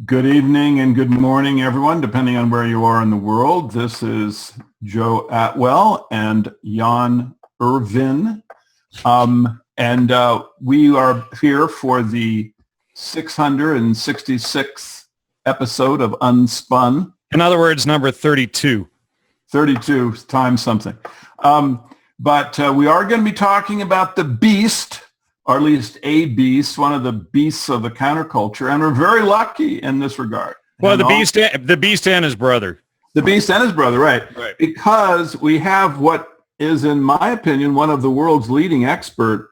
Good evening and good morning, everyone, depending on where you are in the world. This is Joe Atwill and Jan Irvin. We are here for the 666th episode of UnSpun. In other words, number 32. 32 times something. But we are going to be talking about the beast, or at least a beast, one of the beasts of the counterculture, and we're very lucky in this regard. Well, the beast and his brother. The beast and his brother, right. Because we have what is, in my opinion, one of the world's leading expert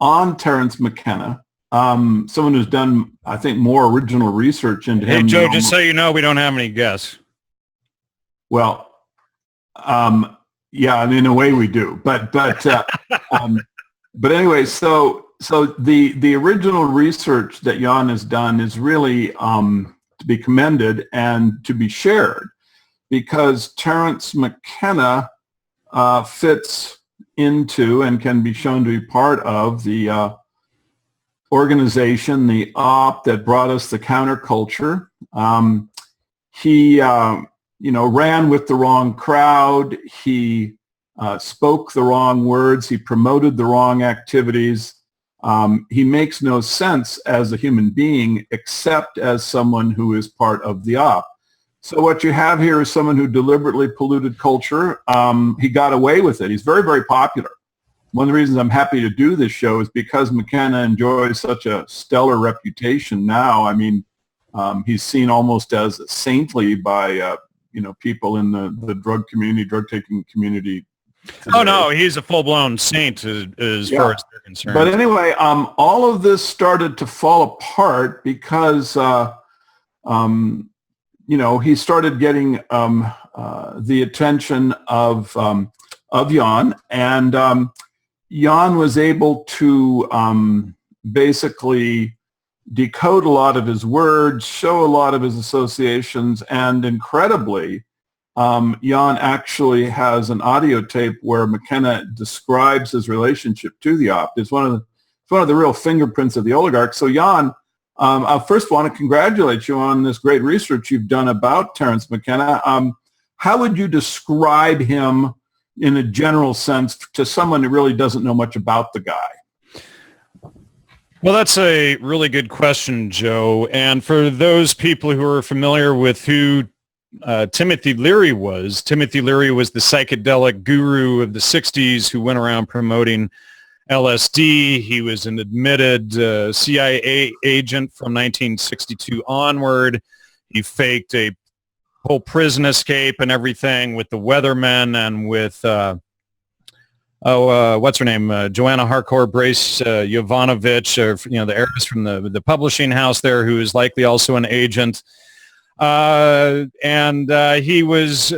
on Terence McKenna, someone who's done, I think, more original research into him. Hey, Joe, just so you know, we don't have any guests. Well, yeah, in a way we do, but anyway, so the original research that Jan has done is really to be commended and to be shared, because Terence McKenna fits into and can be shown to be part of the organization, the op that brought us the counterculture. He ran with the wrong crowd. He spoke the wrong words. He promoted the wrong activities. He makes no sense as a human being except as someone who is part of the op. So what you have here is someone who deliberately polluted culture. He got away with it. He's very, very popular. One of the reasons I'm happy to do this show is because McKenna enjoys such a stellar reputation now. I mean, he's seen almost as saintly by people in the drug community, drug-taking community. Today. Oh, no, he's a full-blown saint as far as they're concerned. But anyway, all of this started to fall apart because, he started getting the attention of Jan, and Jan was able to basically decode a lot of his words, show a lot of his associations, and incredibly, Jan actually has an audio tape where McKenna describes his relationship to the op. It's one of the real fingerprints of the oligarch. So Jan, I first want to congratulate you on this great research you've done about Terence McKenna. How would you describe him in a general sense to someone who really doesn't know much about the guy? Well, that's a really good question, Joe. And for those people who are familiar with who Timothy Leary was the psychedelic guru of the 60s who went around promoting LSD. He was an admitted CIA agent from 1962 onward. He faked a whole prison escape and everything with the Weathermen and with, what's her name? Joanna Harcourt Brace Jovanovic, the heiress from the publishing house there, who is likely also an agent. He was,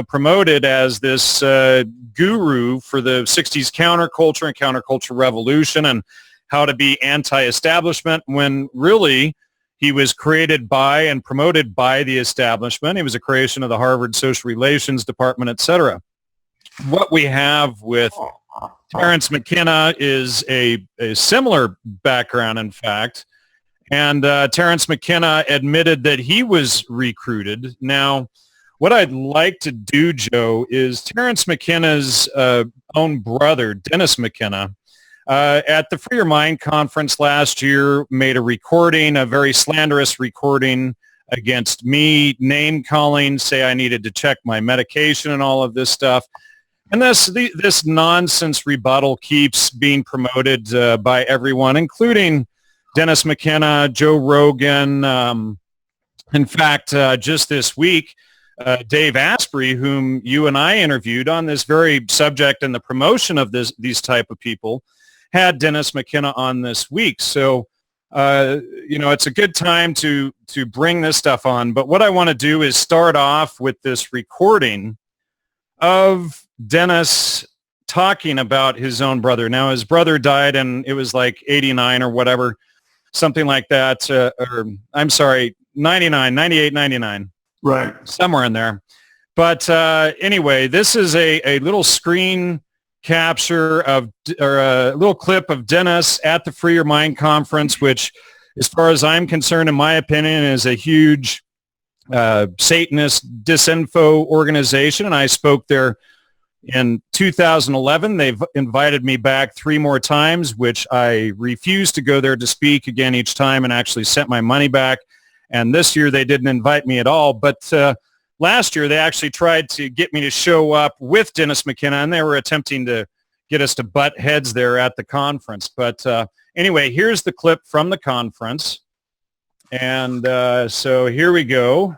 promoted as this guru for the 60s counterculture and counterculture revolution and how to be anti-establishment, when really he was created by and promoted by the establishment. He was a creation of the Harvard Social Relations Department, etc. What we have with Terence McKenna is a similar background, in fact. And Terence McKenna admitted that he was recruited. Now, what I'd like to do, Joe, is Terence McKenna's own brother, Dennis McKenna, at the Free Your Mind conference last year, made a recording, a very slanderous recording against me, name-calling, say I needed to check my medication and all of this stuff. And this nonsense rebuttal keeps being promoted by everyone, including Dennis McKenna, Joe Rogan. In fact, just this week, Dave Asprey, whom you and I interviewed on this very subject and the promotion of these type of people, had Dennis McKenna on this week. So, it's a good time to bring this stuff on. But what I want to do is start off with this recording of Dennis talking about his own brother. Now, his brother died, and it was like 89 or whatever. Something like that, or I'm sorry, 99, 98, 99. Right. Somewhere in there. But anyway, this is a little screen capture of, or a little clip of Dennis at the Free Your Mind conference, which as far as I'm concerned, in my opinion, is a huge Satanist disinfo organization, and I spoke there in 2011. They've invited me back 3 more times, which I refused to go there to speak again each time and actually sent my money back. And this year they didn't invite me at all. But last year they actually tried to get me to show up with Dennis McKenna, and they were attempting to get us to butt heads there at the conference. But anyway, here's the clip from the conference. And so here we go.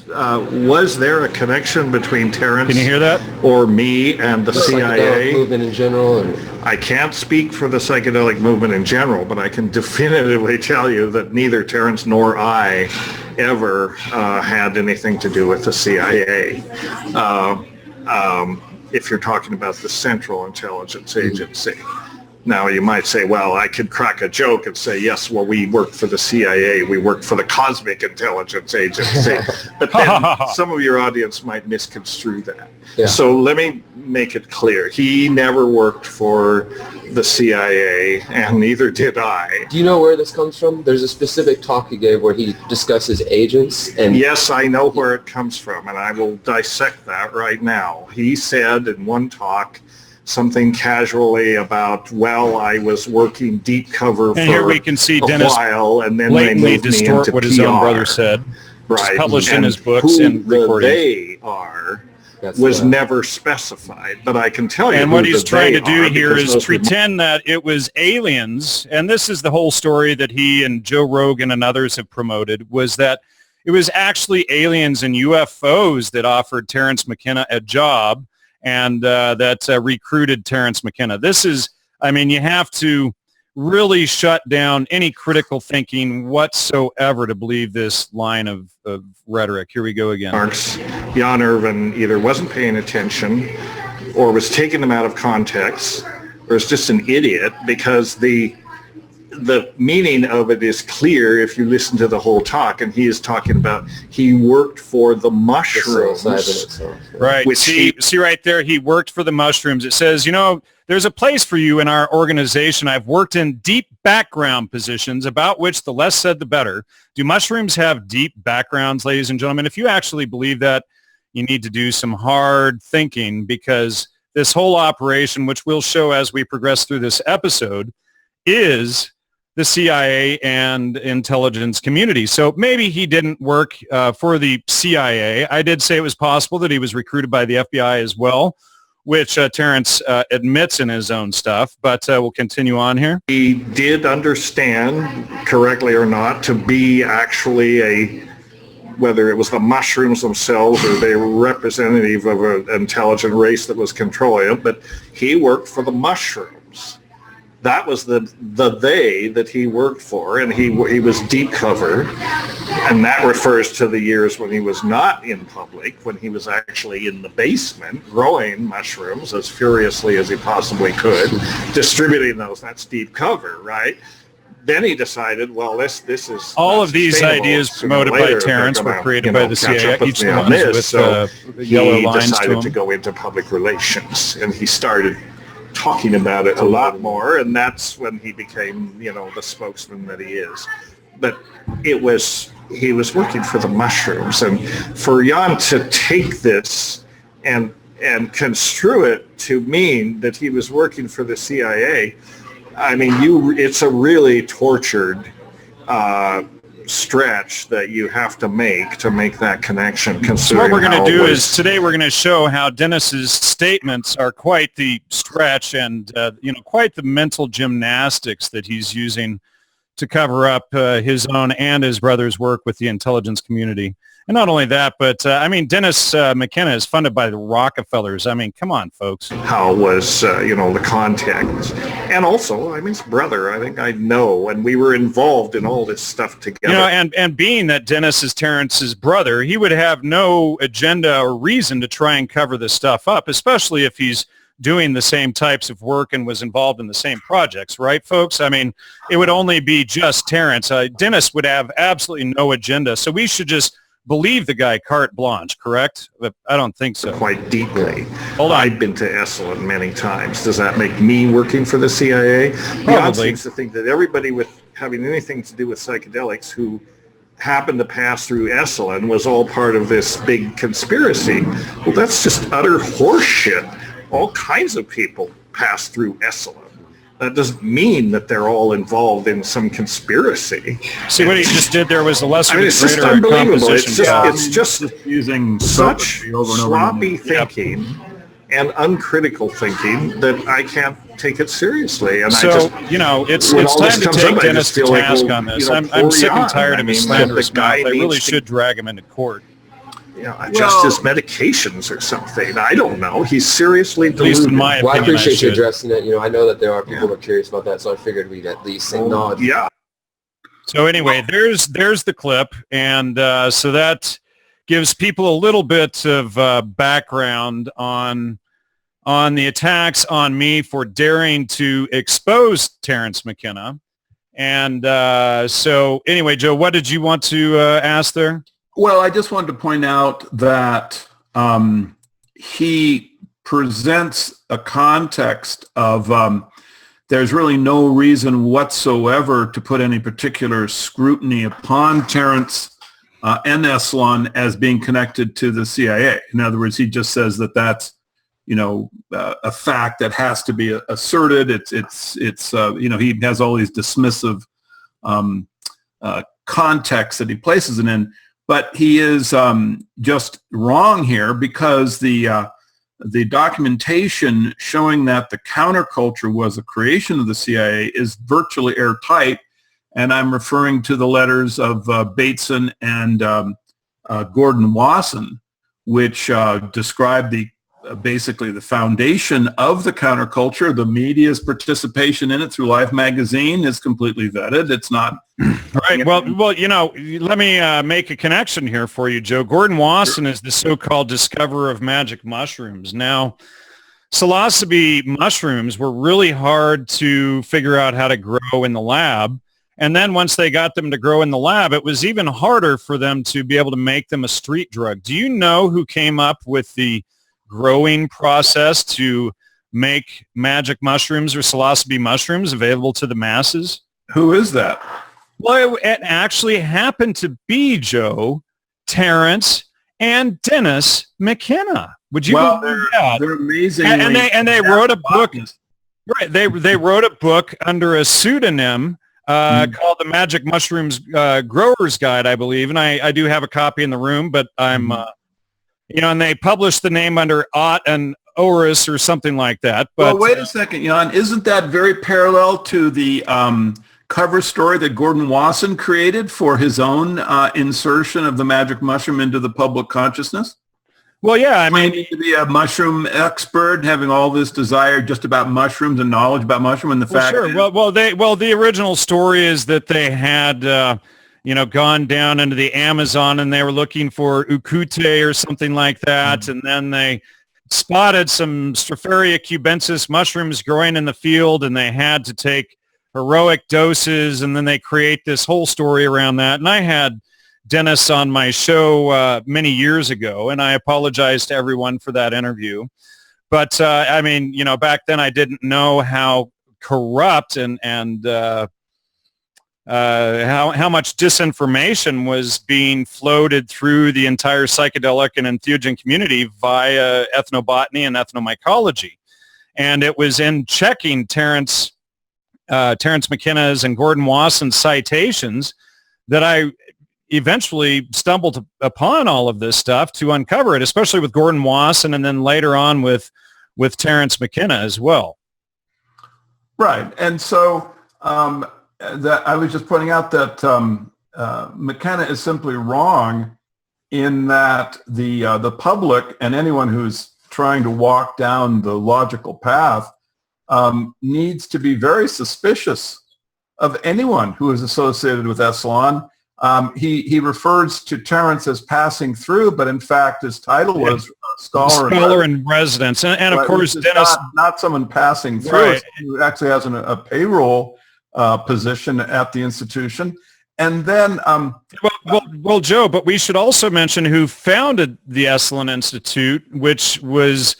Was there a connection between Terence Can you hear that? or me and the CIA? Movement in general? I can't speak for the psychedelic movement in general, but I can definitively tell you that neither Terence nor I ever had anything to do with the CIA. If you're talking about the Central Intelligence Agency. Now, you might say, well, I could crack a joke and say, yes, well, we worked for the CIA. We worked for the Cosmic Intelligence Agency. But then some of your audience might misconstrue that. Yeah. So let me make it clear. He never worked for the CIA, and neither did I. Do you know where this comes from? There's a specific talk he gave where he discusses agents. And yes, I know where it comes from, and I will dissect that right now. He said in one talk, something casually about, well, I was working deep cover and for here we can see Dennis a while, and then blatantly they moved me distort into what PR. his own brother said. Right. Published and in his books who and recordings. They are was never specified, but I can tell you. And what he's trying to do here is pretend that it was aliens, and this is the whole story that he and Joe Rogan and others have promoted, was that it was actually aliens and UFOs that offered Terence McKenna a job, and that recruited Terence McKenna. This is, I mean, you have to really shut down any critical thinking whatsoever to believe this line of rhetoric. Here we go again. Jan Irvin either wasn't paying attention or was taking them out of context or is just an idiot, because the meaning of it is clear if you listen to the whole talk, and he is talking about he worked for the mushrooms. Right. See right there, he worked for the mushrooms. It says, you know, there's a place for you in our organization. I've worked in deep background positions, about which the less said the better. Do mushrooms have deep backgrounds, ladies and gentlemen? If you actually believe that, you need to do some hard thinking, because this whole operation, which we'll show as we progress through this episode, is the CIA and intelligence community. So maybe he didn't work for the CIA. I did say it was possible that he was recruited by the FBI as well, which Terence admits in his own stuff, but we'll continue on here. He did understand, correctly or not, to be actually whether it was the mushrooms themselves or they were representative of an intelligent race that was controlling it, but he worked for the mushrooms. That was the they that he worked for, and he was deep cover, and that refers to the years when he was not in public, when he was actually in the basement growing mushrooms as furiously as he possibly could, distributing those. That's deep cover, right? Then he decided, well, this is all of these ideas promoted by Terence were created by the CIA. Each one with yellow lines to them. He decided to go into public relations, and he started talking about it a lot more, and that's when he became, you know, the spokesman that he is. But he was working for the mushrooms, and for Jan to take this and construe it to mean that he was working for the CIA, I mean, it's a really tortured stretch that you have to make that connection. So what we're going to do is today we're going to show how Dennis's statements are quite the stretch and quite the mental gymnastics that he's using to cover up his own and his brother's work with the intelligence community. And not only that, but I mean, Dennis McKenna is funded by the Rockefellers. I mean, come on, folks. How was, the context. And also, I mean, his brother, I think I know, and we were involved in all this stuff together. You know, and being that Dennis is Terence's brother, he would have no agenda or reason to try and cover this stuff up, especially if he's doing the same types of work and was involved in the same projects, right, folks? I mean, it would only be just Terence. Dennis would have absolutely no agenda. So we should just believe the guy carte blanche, correct? But I don't think so. Quite deeply. Hold on. I've been to Esalen many times. Does that make me working for the CIA? Jan seems to think that everybody with having anything to do with psychedelics who happened to pass through Esalen was all part of this big conspiracy. Well, that's just utter horseshit. All kinds of people pass through Esalen. That doesn't mean that they're all involved in some conspiracy. See, what he just did there was the lesser It's just greater unbelievable. composition. It's just using such sloppy again. thinking and uncritical thinking that I can't take it seriously. And So, I just, it's when all time this to comes take up, I Dennis just to feel like, task well, on this. you know, I'm poor sick and Jan. tired of his slanderous the guy mouth. I really needs to- should drag him into court. Adjust his medications or something. I don't know. He's seriously At least deluded. in my Well, I opinion, appreciate you should. addressing it. I know that there are people who are curious about that, so I figured we'd at least acknowledge. Yeah. So anyway, there's the clip, and so that gives people a little bit of background on the attacks on me for daring to expose Terence McKenna. And so anyway, Joe, what did you want to ask there? Well, I just wanted to point out that he presents a context of there's really no reason whatsoever to put any particular scrutiny upon Terence and Esalen as being connected to the CIA. In other words, he just says that that's a fact that has to be asserted. It's he has all these dismissive contexts that he places it in. But he is just wrong here because the documentation showing that the counterculture was a creation of the CIA is virtually airtight, and I'm referring to the letters of Bateson and Gordon Wasson, which describe basically the foundation of the counterculture. The media's participation in it through Life magazine is completely vetted. It's not right. Well, let me make a connection here for you, Joe. Gordon Wasson is the so-called discoverer of magic mushrooms. Now, psilocybe mushrooms were really hard to figure out how to grow in the lab. And then once they got them to grow in the lab, it was even harder for them to be able to make them a street drug. Do you know who came up with the growing process to make magic mushrooms or psilocybe mushrooms available to the masses? Who is that? Well, it actually happened to be, Joe, Terence and Dennis McKenna. Would you believe that? They're amazing. And they wrote a book. Right. They wrote a book under a pseudonym called The Magic Mushrooms Grower's Guide, I believe. And I do have a copy in the room, but I'm and they published the name under Ott and Oris or something like that. But wait a second, Jan. Isn't that very parallel to the cover story that Gordon Wasson created for his own insertion of the magic mushroom into the public consciousness? Well, yeah, I mean, to be a mushroom expert, having all this desire just about mushrooms and knowledge about mushroom, and the fact. Sure. The original story is that they had gone down into the Amazon and they were looking for ukute or something like that, and then they spotted some Stropharia cubensis mushrooms growing in the field, and they had to take heroic doses, and then they create this whole story around that. And I had Dennis on my show many years ago, and I apologize to everyone for that interview. But back then I didn't know how corrupt and how much disinformation was being floated through the entire psychedelic and entheogen community via ethnobotany and ethnomycology. And it was in checking Terence McKenna's and Gordon Wasson's citations that I eventually stumbled upon all of this stuff to uncover it, especially with Gordon Wasson and then later on with Terence McKenna as well. Right. And so that I was just pointing out that McKenna is simply wrong in that the public and anyone who's trying to walk down the logical path needs to be very suspicious of anyone who is associated with Esalen. He refers to Terence as passing through, but in fact his title was scholar in residence, and of course Dennis, not someone passing through, right. Who actually has a payroll position at the institution. And then, well, Joe, but we should also mention who founded the Esalen Institute, which was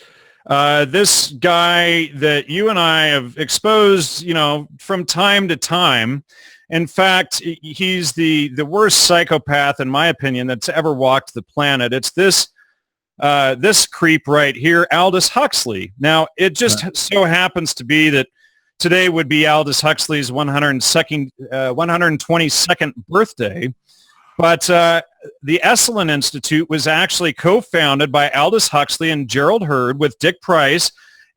this guy that you and I have exposed, from time to time. In fact, he's the worst psychopath, in my opinion, that's ever walked the planet. It's this creep right here, Aldous Huxley. Now, it just so happens to be that today would be Aldous Huxley's 122nd birthday. But the Esalen Institute was actually co-founded by Aldous Huxley and Gerald Heard with Dick Price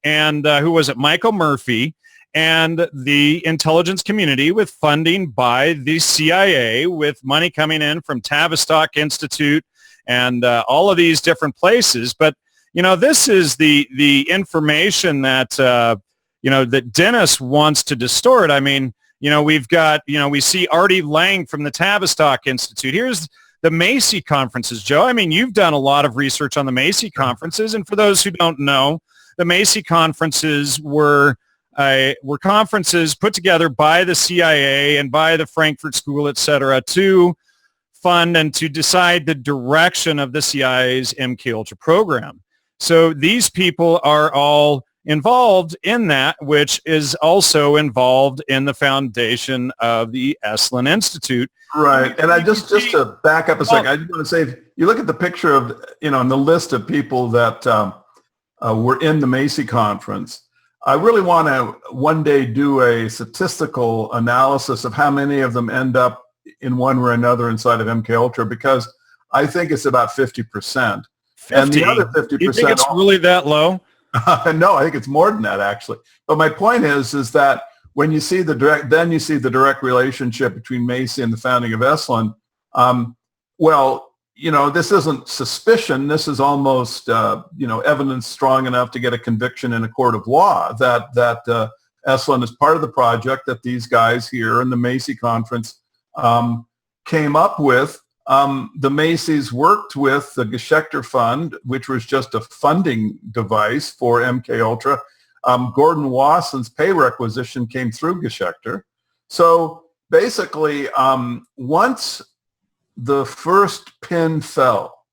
and Michael Murphy, and the intelligence community, with funding by the CIA, with money coming in from Tavistock Institute and all of these different places. But, this is the information that, that Dennis wants to distort. I mean, we've got, we see Artie Lang from the Tavistock Institute. Here's the Macy conferences, Joe. I mean, you've done a lot of research on the Macy conferences. And for those who don't know, the Macy conferences were conferences put together by the CIA and by the Frankfurt School, et cetera, to fund and to decide the direction of the CIA's MKUltra program. So these people are all involved in that, which is also involved in the foundation of the Esalen Institute. Right. And I just to back up a second, I just want to say, if you look at the picture of, in the list of people that were in the Macy conference, I really want to one day do a statistical analysis of how many of them end up in one or another inside of MKUltra, because I think it's about 50%. 50? And the other 50%. You think it's really that low? No, I think it's more than that, actually. But my point is that when you see the direct relationship between Macy and the founding of Esalen, this isn't suspicion. This is almost, evidence strong enough to get a conviction in a court of law that Esalen is part of the project that these guys here in the Macy conference came up with. The Macy's worked with the Geschechter Fund, which was just a funding device for MKUltra. Gordon Wasson's pay requisition came through Geschechter. So basically, once the first pin fell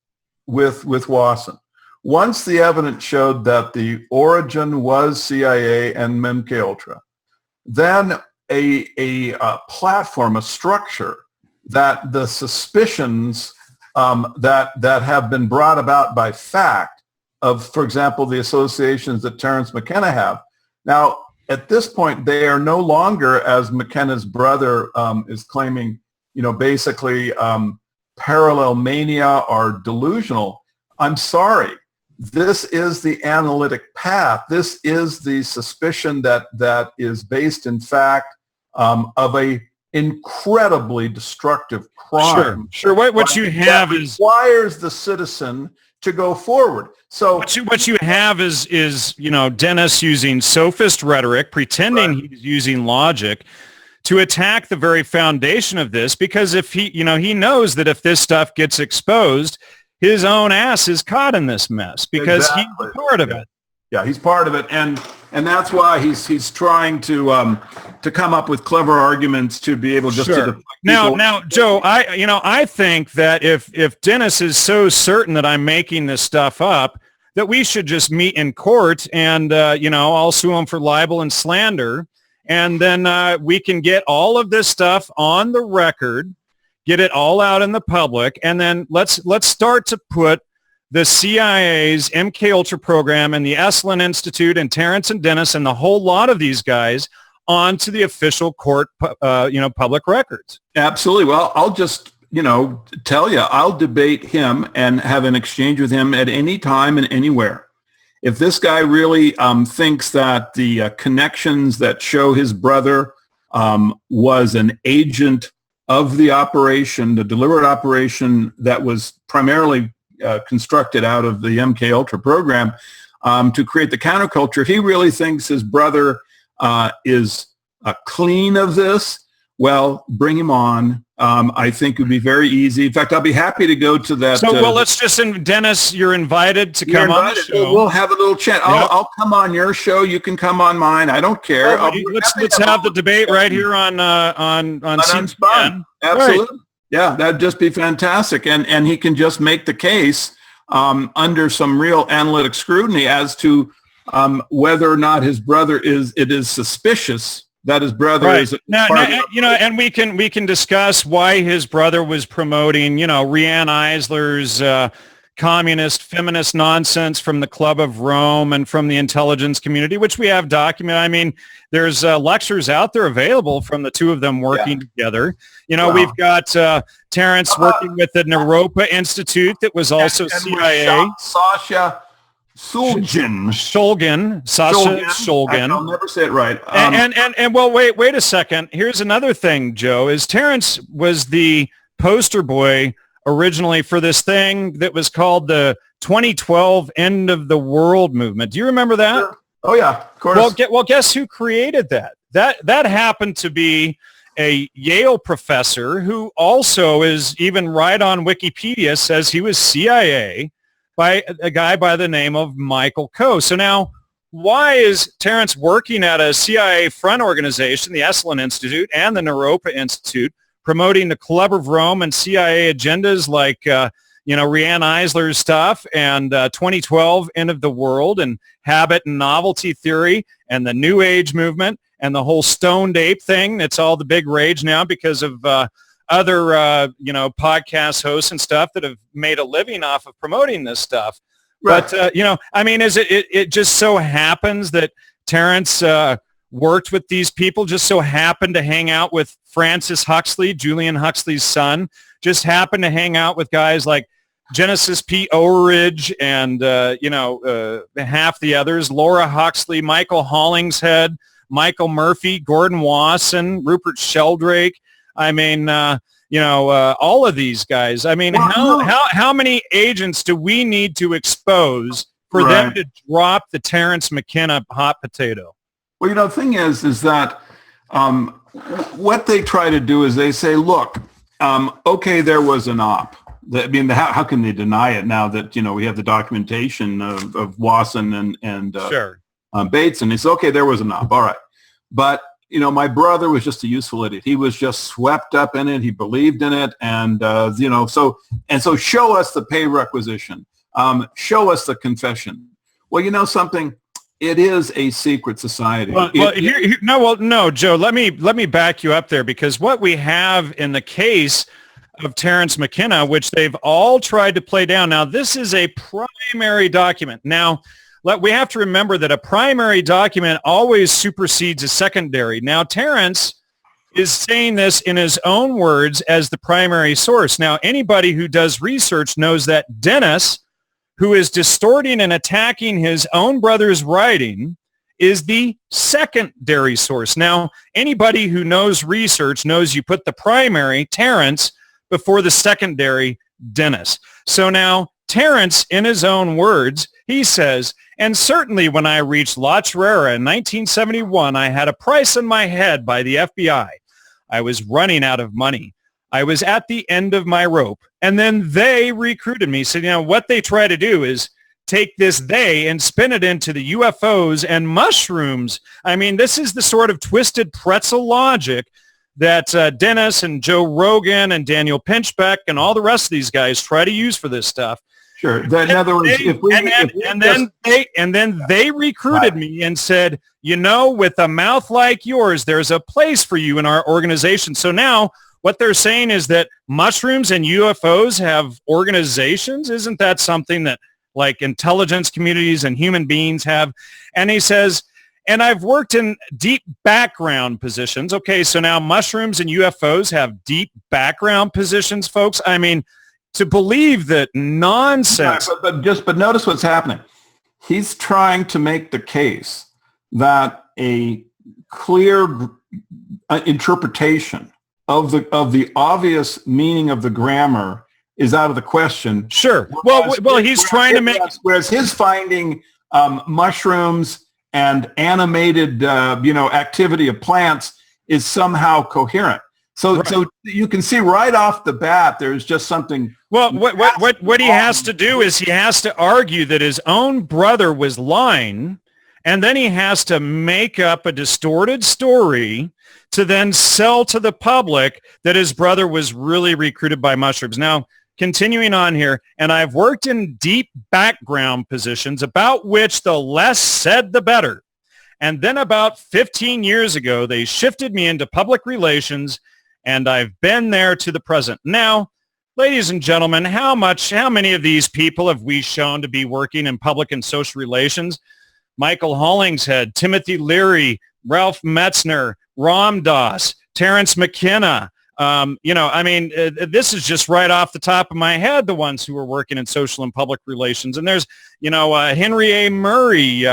with Wasson, once the evidence showed that the origin was CIA and MKUltra, then a platform, a structure that the suspicions that have been brought about by fact of, for example, the associations that Terence McKenna have. Now, at this point, they are no longer, as McKenna's brother is claiming, basically parallel mania or delusional. I'm sorry. This is the analytic path. This is the suspicion that is based in fact of a incredibly destructive crime. Sure. What you have is requires the citizen to go forward. So what you have is Dennis using sophist rhetoric, pretending he's using logic to attack the very foundation of this, because if he knows that if this stuff gets exposed, his own ass is caught in this mess because he's part of it. Yeah, he's part of it, and that's why he's trying to come up with clever arguments to be able just to now, Joe, I think that if Dennis is so certain that I'm making this stuff up, that we should just meet in court and I'll sue him for libel and slander, and then we can get all of this stuff on the record, get it all out in the public, and then let's start to put the CIA's MKUltra program and the Esalen Institute and Terence and Dennis and the whole lot of these guys onto the official court, public records. Absolutely. Well, I'll just, tell you, I'll debate him and have an exchange with him at any time and anywhere. If this guy really thinks that the connections that show his brother was an agent of the operation, the deliberate operation that was primarily constructed out of the MKUltra program to create the counterculture, if he really thinks his brother is clean of this, well, bring him on. I think it would be very easy. In fact, I'll be happy to go to that. So, let's just, Dennis, you're invited to come on the show. We'll have a little chat. Yep. I'll come on your show. You can come on mine. I don't care. Let's have the debate right here on UnSpun. Absolutely. Right. Yeah, that'd just be fantastic. And he can just make the case under some real analytic scrutiny as to whether or not his brother it is suspicious that his brother is now, and we can discuss why his brother was promoting, Rianne Eisler's communist feminist nonsense from the Club of Rome and from the intelligence community, which we have documented. I mean, there's lectures out there available from the two of them working together. We've got Terence working with the Naropa Institute that was also CIA. Sasha Shulgin. Sasha Shulgin. I'll never say it right. And well, wait a second. Here's another thing, Joe, is Terence was the poster boy originally for this thing that was called the 2012 End of the World movement. Do you remember that? Sure. Oh yeah, of course. Well, guess who created that? That happened to be a Yale professor who also is even right on Wikipedia says he was CIA by a guy by the name of Michael Coe. So now, why is Terence working at a CIA front organization, the Esalen Institute and the Naropa Institute, promoting the Club of Rome and CIA agendas like, Rianne Eisler's stuff and 2012 End of the World and habit and novelty theory and the New Age movement and the whole stoned ape thing? It's all the big rage now because of other, podcast hosts and stuff that have made a living off of promoting this stuff. Right. But, is it just so happens that Terence worked with these people, just so happened to hang out with Francis Huxley, Julian Huxley's son, just happened to hang out with guys like Genesis P. Overidge and, half the others, Laura Huxley, Michael Hollingshead, Michael Murphy, Gordon Wasson, Rupert Sheldrake. I mean, all of these guys. I mean, how many agents do we need to expose for them to drop the Terence McKenna hot potato? Well, the thing is that what they try to do is they say, look, okay, there was an op. How can they deny it now that, we have the documentation of Wasson and sure. Bates, and they say, okay, there was an op. All right. But, my brother was just a useful idiot. He was just swept up in it. He believed in it. And, so show us the pay requisition. Show us the confession. Well, something. It is a secret society. No, Joe. Let me back you up there, because what we have in the case of Terence McKenna, which they've all tried to play down. Now, this is a primary document. Now, we have to remember that a primary document always supersedes a secondary. Now, Terence is saying this in his own words as the primary source. Now, anybody who does research knows that Dennis, who is distorting and attacking his own brother's writing, is the secondary source. Now, anybody who knows research knows you put the primary, Terence, before the secondary, Dennis. So now, Terence, in his own words, he says, and certainly when I reached La Chorrera in 1971, I had a price on my head by the FBI. I was running out of money. I was at the end of my rope. And then they recruited me. So, what they try to do is take this they and spin it into the UFOs and mushrooms. I mean, this is the sort of twisted pretzel logic that Dennis and Joe Rogan and Daniel Pinchbeck and all the rest of these guys try to use for this stuff. Sure. In other words, then they recruited me and said, with a mouth like yours, there's a place for you in our organization. So now what they're saying is that mushrooms and UFOs have organizations. Isn't that something that like intelligence communities and human beings have? And he says, and I've worked in deep background positions. Okay, so now mushrooms and UFOs have deep background positions, folks. I mean, to believe that nonsense. But notice what's happening. He's trying to make the case that a clear interpretation of the obvious meaning of the grammar is out of the question. Sure. Well, he's trying to make. Whereas his finding mushrooms and animated, activity of plants is somehow coherent. So you can see right off the bat there's just something. Well, what he has to do is he has to argue that his own brother was lying, and then he has to make up a distorted story to then sell to the public that his brother was really recruited by mushrooms. Now, continuing on here, and I've worked in deep background positions about which the less said, the better. And then about 15 years ago, they shifted me into public relations, and I've been there to the present. Now, ladies and gentlemen, how many of these people have we shown to be working in public and social relations? Michael Hollingshead, Timothy Leary, Ralph Metzner, Ram Dass, Terence McKenna. This is just right off the top of my head, the ones who are working in social and public relations. And there's, Henry A. Murray.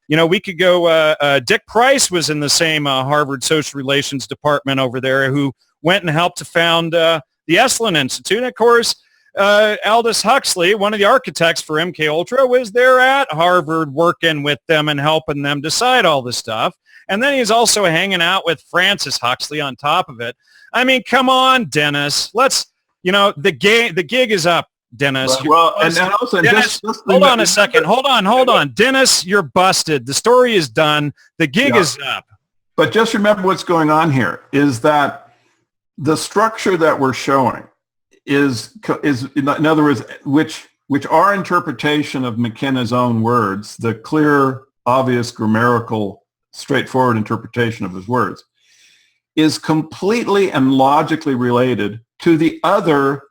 We could go, Dick Price was in the same Harvard Social Relations Department over there, who went and helped to found the Esalen Institute. And of course, Aldous Huxley, one of the architects for MKUltra, was there at Harvard working with them and helping them decide all this stuff. And then he's also hanging out with Francis Huxley on top of it. I mean, come on, Dennis. Let's, the gig is up, Dennis. Well, and also, Dennis, hold on a second. Hold on. Dennis, you're busted. The story is done. The gig is up. But just remember what's going on here is that the structure that we're showing is in other words, which our interpretation of McKenna's own words, the clear, obvious, grammatical, straightforward interpretation of his words, is completely and logically related to the other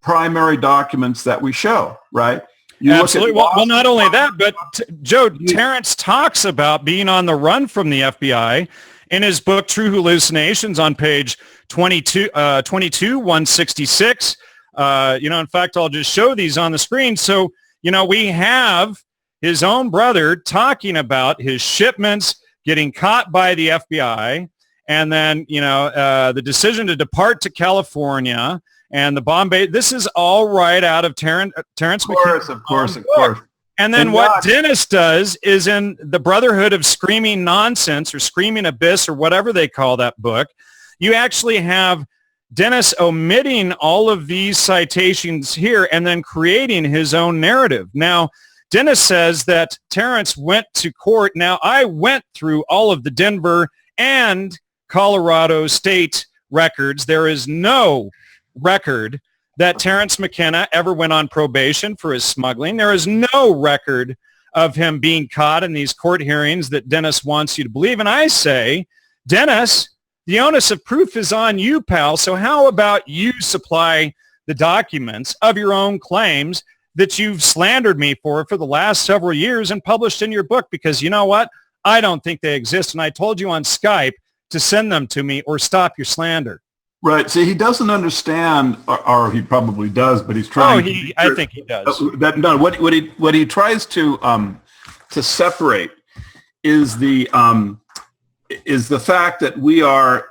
primary documents that we show, right? Absolutely. Well, not only that, but Joe, Terence talks about being on the run from the FBI in his book, True Hallucinations, on page 166. In fact, I'll just show these on the screen. So, we have his own brother talking about his shipments getting caught by the FBI, and then, the decision to depart to California and the Bombay. This is all right out of Terence McKenna. Of course. And then what Dennis does is in the Brotherhood of Screaming Nonsense, or Screaming Abyss, or whatever they call that book, you actually have Dennis omitting all of these citations here and then creating his own narrative. Now, Dennis says that Terence went to court. Now, I went through all of the Denver and Colorado state records. There is no record that Terence McKenna ever went on probation for his smuggling. There is no record of him being caught in these court hearings that Dennis wants you to believe. And I say, Dennis, the onus of proof is on you, pal. So how about you supply the documents of your own claims that you've slandered me for the last several years and published in your book? Because you know what? I don't think they exist. And I told you on Skype to send them to me or stop your slander. Right. See, he doesn't understand, or he probably does, but he's trying. I think he does. What he tries to separate is the fact that we are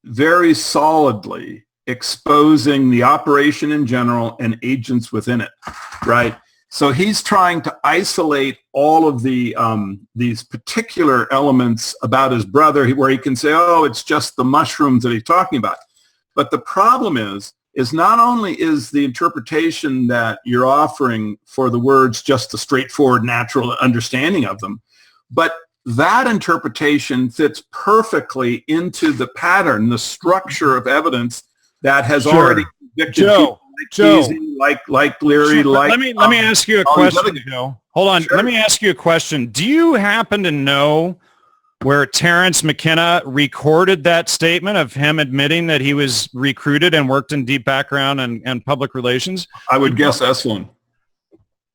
very solidly exposing the operation in general and agents within it, right? So he's trying to isolate all of the these particular elements about his brother, where he can say, "Oh, it's just the mushrooms that he's talking about." But the problem is not only is the interpretation that you're offering for the words just the straightforward, natural understanding of them, but that interpretation fits perfectly into the pattern, the structure of evidence that has already convicted people like Leary, Let me ask you a question, Joe. Hold on. Sure. Let me ask you a question. Do you happen to know where Terence McKenna recorded that statement of him admitting that he was recruited and worked in deep background and public relations? I would guess Esalen.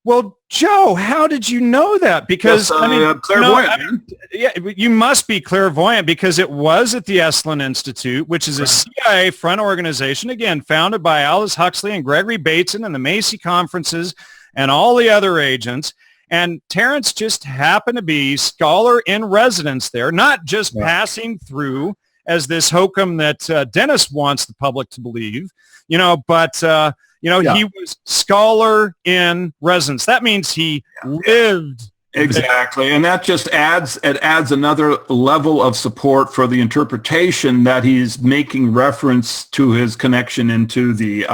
Well, Joe, how did you know that? Because clairvoyant. You must be clairvoyant, because it was at the Esalen Institute, which is a CIA front organization, again, founded by Aldous Huxley and Gregory Bateson and the Macy conferences and all the other agents. And Terence just happened to be scholar in residence there, not just passing through as this hokum that Dennis wants the public to believe, but he was scholar in residence. That means he lived. Exactly. And that just adds another level of support for the interpretation that he's making reference to his connection into the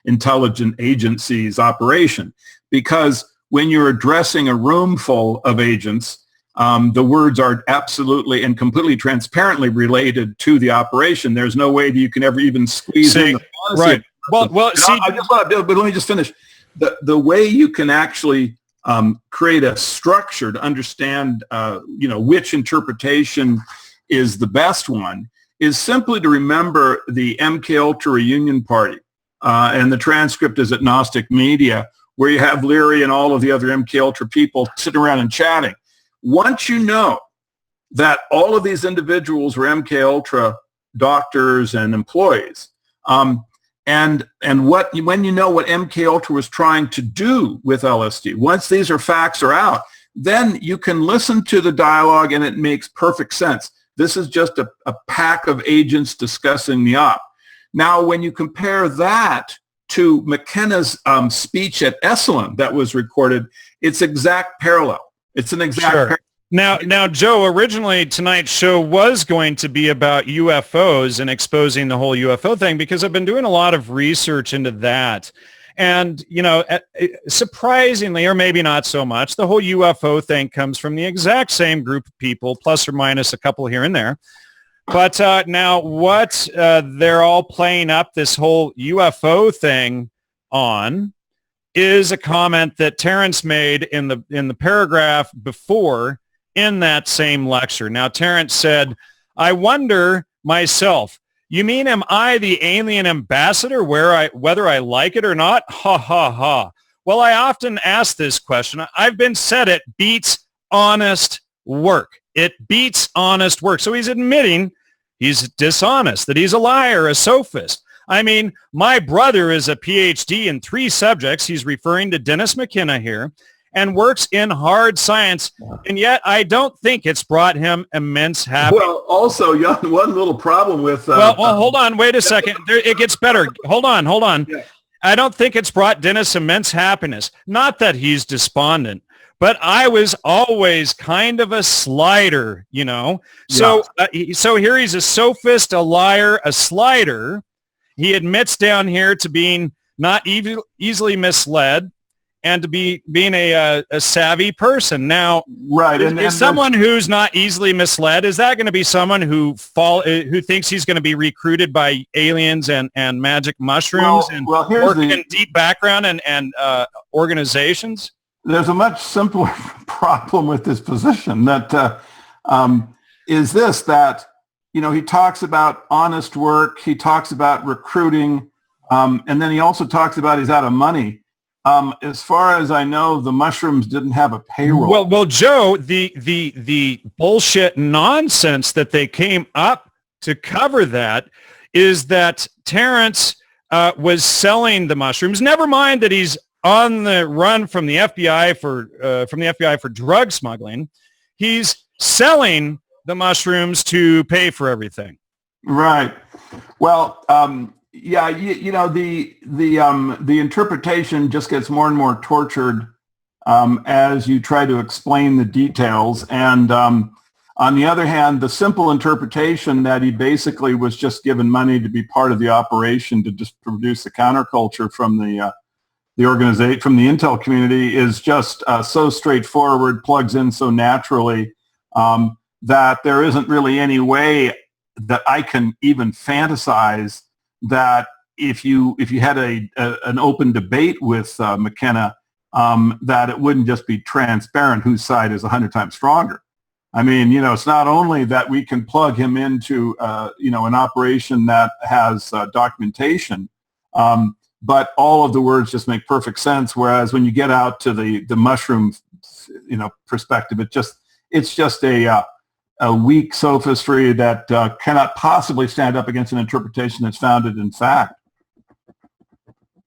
intelligence agency's operation. Because when you're addressing a room full of agents, The words are absolutely and completely transparently related to the operation. There's no way that you can ever even squeeze in the fantasy. Right. Well, see, I just want to, but let me just finish. The way you can actually create a structure to understand, which interpretation is the best one is simply to remember the MK Ultra reunion party, and the transcript is at Gnostic Media, where you have Leary and all of the other MK Ultra people sitting around and chatting. Once you know that all of these individuals were MK Ultra doctors and employees, and when you know what MK Ultra was trying to do with LSD, once these facts are out, then you can listen to the dialogue and it makes perfect sense. This is just a pack of agents discussing the op. Now, when you compare that to McKenna's speech at Esalen that was recorded, it's exact parallel. It's an exact parallel. Now, Joe, originally tonight's show was going to be about UFOs and exposing the whole UFO thing, because I've been doing a lot of research into that. And, surprisingly, or maybe not so much, the whole UFO thing comes from the exact same group of people, plus or minus a couple here and there. But now what they're all playing up this whole UFO thing on is a comment that Terence made in the paragraph before in that same lecture. Now, Terence said, "I wonder myself, you mean am I the alien ambassador whether I like it or not? Ha, ha, ha. Well, I often ask this question. I've been said it beats honest work. It beats honest work." So he's admitting he's dishonest, that he's a liar, a sophist. I mean, my brother is a PhD in 3 subjects. He's referring to Dennis McKenna here, and works in hard science, and yet I don't think it's brought him immense happiness. Well, also, one little problem with... well, hold on, wait a second. It gets better. Hold on. Yeah. I don't think it's brought Dennis immense happiness. Not that he's despondent, but I was always kind of a slider, So, so here he's a sophist, a liar, a slider. He admits down here to being not easily misled, and to being a savvy person. Now, right, is someone who's not easily misled, is that going to be someone who thinks he's going to be recruited by aliens and magic mushrooms and working in deep background and organizations? There's a much simpler problem with this position that is this, that, he talks about honest work, he talks about recruiting, and then he also talks about he's out of money. As far as I know, the mushrooms didn't have a payroll. Well, Joe, the bullshit nonsense that they came up to cover that is that Terence was selling the mushrooms. Never mind that he's on the run from the FBI for drug smuggling. He's selling the mushrooms to pay for everything. Right. Well. Yeah, the interpretation just gets more and more tortured as you try to explain the details. And on the other hand, the simple interpretation that he basically was just given money to be part of the operation to just produce the counterculture from the organization, from the intel community, is just so straightforward, plugs in so naturally that there isn't really any way that I can even fantasize that if you had an open debate with McKenna, that it wouldn't just be transparent whose side is 100 times stronger. I mean, it's not only that we can plug him into an operation that has documentation, but all of the words just make perfect sense. Whereas when you get out to the mushroom, perspective, it's just a weak sophistry that cannot possibly stand up against an interpretation that's founded in fact.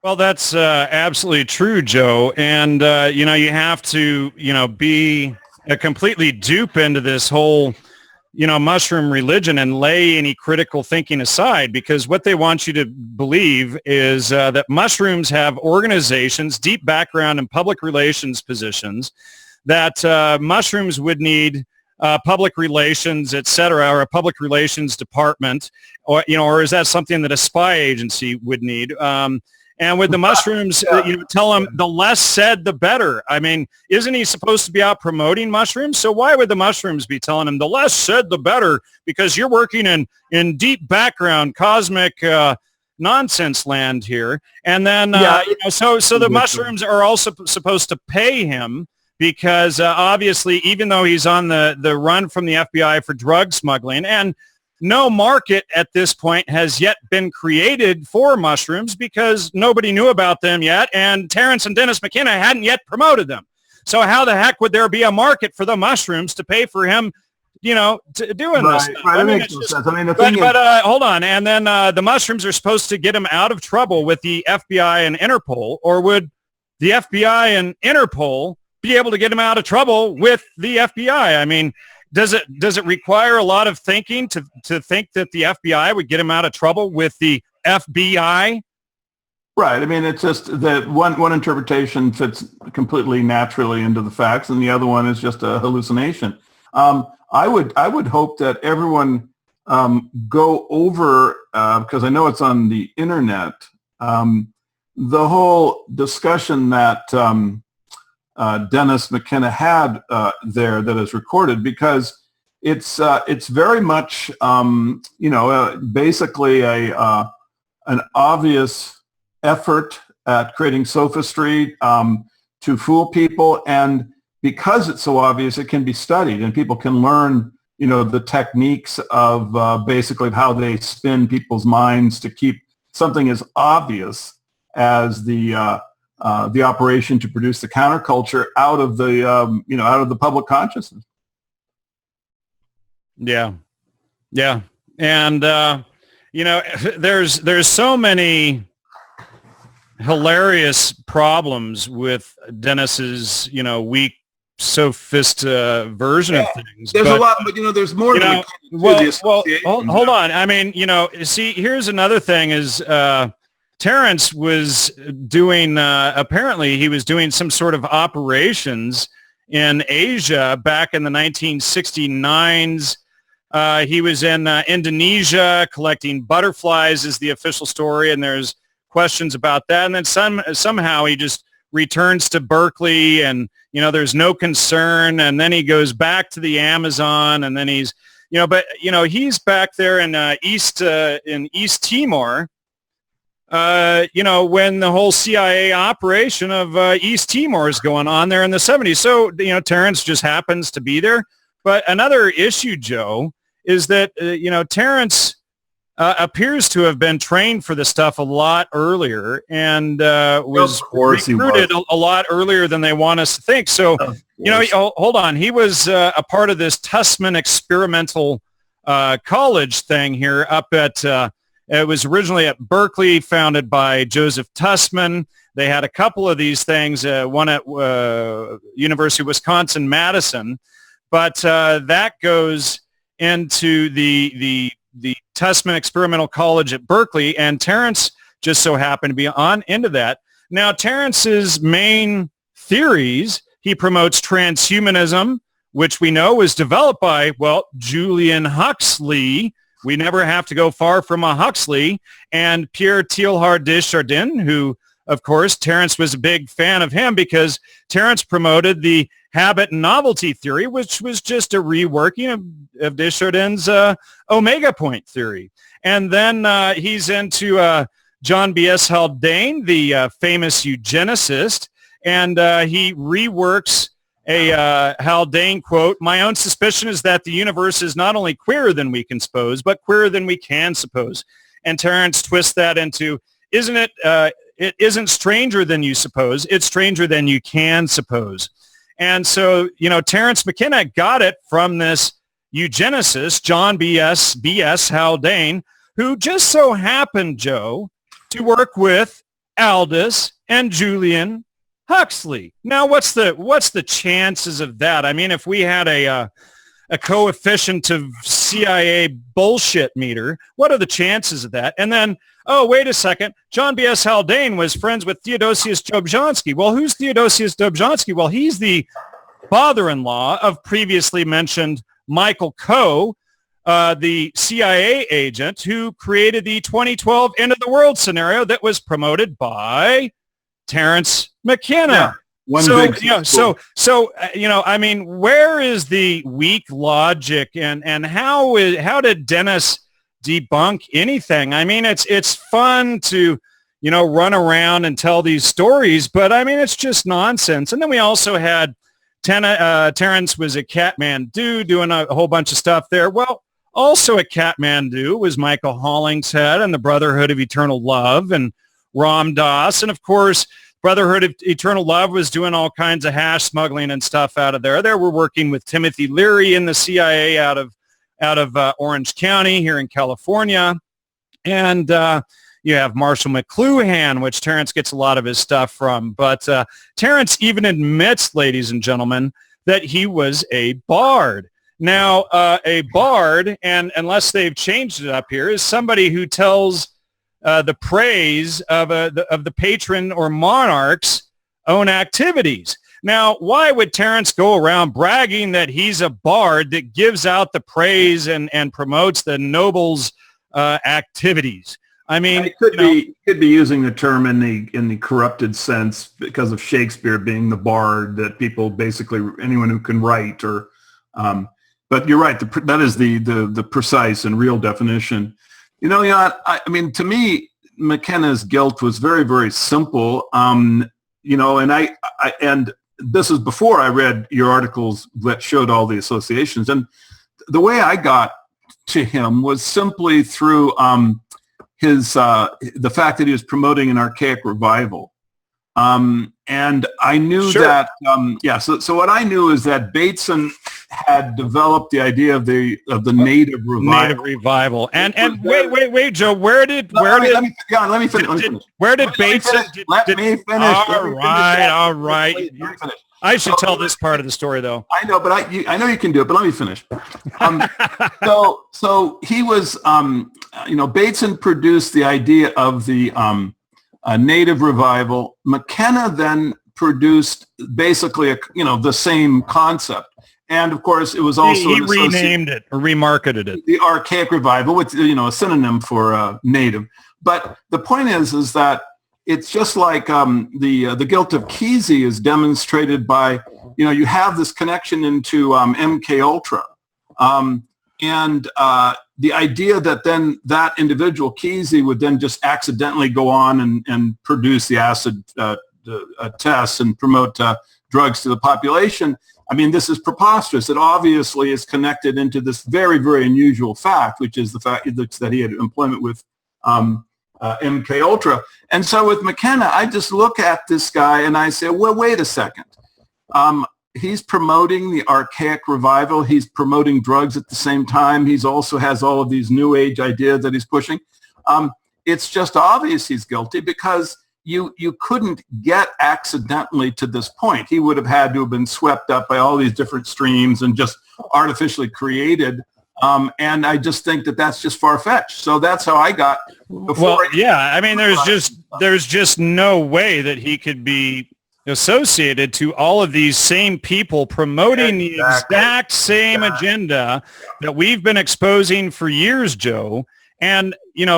Well, that's absolutely true, Joe. And, you have to, be a completely dupe into this whole, mushroom religion and lay any critical thinking aside, because what they want you to believe is that mushrooms have organizations, deep background and public relations positions, that mushrooms would need public relations, et cetera, or a public relations department, or is that something that a spy agency would need? And with the mushrooms, tell him the less said, the better. I mean, isn't he supposed to be out promoting mushrooms? So why would the mushrooms be telling him the less said, the better? Because you're working in deep background, cosmic nonsense land here. And then, so the mushrooms are also supposed to pay him because obviously, even though he's on the run from the FBI for drug smuggling, and no market at this point has yet been created for mushrooms because nobody knew about them yet, and Terence and Dennis McKenna hadn't yet promoted them. So how the heck would there be a market for the mushrooms to pay for him, doing this stuff? Right, that makes no sense. I mean, the thing is, hold on. And then the mushrooms are supposed to get him out of trouble with the FBI and Interpol, or would the FBI and Interpol be able to get him out of trouble with the FBI? I mean, does it require a lot of thinking to think that the FBI would get him out of trouble with the FBI? Right. I mean, it's just that one interpretation fits completely naturally into the facts, and the other one is just a hallucination. I would hope that everyone go over, because I know it's on the internet, the whole discussion that Dennis McKenna had there that is recorded, because it's very much basically an obvious effort at creating sophistry to fool people, and because it's so obvious, it can be studied and people can learn the techniques of basically how they spin people's minds to keep something as obvious as the operation to produce the counterculture out of the public consciousness. Yeah, and there's so many hilarious problems with Dennis's weak sophist version of things. There's a lot, but there's more. Hold on. I mean, see, here's another thing is. Terence was doing, apparently he was doing some sort of operations in Asia back in the 1969s. He was in Indonesia collecting butterflies is the official story, and there's questions about that. And then somehow he just returns to Berkeley, and, there's no concern. And then he goes back to the Amazon, and then he's, he's back there in East Timor. When the whole CIA operation of East Timor is going on there in the 70s. So, Terence just happens to be there. But another issue, Joe, is that, Terence appears to have been trained for this stuff a lot earlier and was recruited a lot earlier than they want us to think. So, hold on. He was a part of this Tussman experimental college thing here up at it was originally at Berkeley, founded by Joseph Tussman. They had a couple of these things, one at University of Wisconsin-Madison, but that goes into the Tussman Experimental College at Berkeley, and Terence just so happened to be into that. Now, Terence's main theories, he promotes transhumanism, which we know was developed by, Julian Huxley. We never have to go far from a Huxley, and Pierre Teilhard de Chardin, who, of course, Terence was a big fan of him because Terence promoted the habit and novelty theory, which was just a reworking of de Chardin's omega point theory. And then he's into John B.S. Haldane, the famous eugenicist, and he reworks a Haldane quote, "My own suspicion is that the universe is not only queerer than we can suppose, but queerer than we can suppose." And Terence twists that into, isn't it, it isn't stranger than you suppose, it's stranger than you can suppose. And so, Terence McKenna got it from this eugenicist, John B.S. Haldane, who just so happened, Joe, to work with Aldous and Julian Huxley. Now, what's the chances of that? I mean, if we had a coefficient of CIA bullshit meter, what are the chances of that? And then, oh, wait a second, John B.S. Haldane was friends with Theodosius Dobzhansky. Well, who's Theodosius Dobzhansky? Well, he's the father-in-law of previously mentioned Michael Coe, the CIA agent who created the 2012 end of the world scenario that was promoted by Terence McKenna. I mean, where is the weak logic, and how did Dennis debunk anything? I mean, it's fun to, run around and tell these stories, but I mean, it's just nonsense. And then we also had Terence was at Kathmandu doing a whole bunch of stuff there. Well, also at Kathmandu was Michael Hollingshead and the Brotherhood of Eternal Love and Ram Dass. And of course, Brotherhood of Eternal Love was doing all kinds of hash smuggling and stuff out of there. They were working with Timothy Leary in the CIA out of Orange County here in California. And you have Marshall McLuhan, which Terence gets a lot of his stuff from. But Terence even admits, ladies and gentlemen, that he was a bard. Now, a bard, and unless they've changed it up here, is somebody who tells the praise of the patron or monarch's own activities. Now, why would Terence go around bragging that he's a bard that gives out the praise and promotes the nobles' activities? I mean, it could be using the term in the corrupted sense because of Shakespeare being the bard, that people basically anyone who can write or. But you're right. That is the precise and real definition. Jan, I mean, to me, McKenna's guilt was very, very simple. And and this is before I read your articles that showed all the associations. And the way I got to him was simply through the fact that he was promoting an archaic revival. And I knew that, So what I knew is that Bateson had developed the idea of the native revival. And wait, Joe, where did let me finish. Where did Bateson? Let me finish. All right. I should tell this part of the story, though. I know, but I know you can do it. But let me finish. So he was, Bateson produced the idea of the native revival. McKenna then produced basically the same concept, and of course it was also he renamed it or remarketed it, the archaic revival, which a synonym for native. But the point is that it's just like the guilt of Kesey is demonstrated by you have this connection into MK Ultra, and the idea that then that individual Kesey would then just accidentally go on and produce the acid tests and promote drugs to the population. I mean, this is preposterous. It obviously is connected into this very, very unusual fact, which is the fact that he had employment with MK Ultra. And so with McKenna, I just look at this guy and I say, well, wait a second. He's promoting the archaic revival. He's promoting drugs at the same time. He's also has all of these new age ideas that he's pushing. It's just obvious he's guilty because you couldn't get accidentally to this point. He would have had to have been swept up by all these different streams and just artificially created. And I just think that that's just far-fetched. So that's how I got before. Well, yeah, I mean, there's just no way that he could be associated to all of these same people promoting the exact same agenda that we've been exposing for years, Joe, and,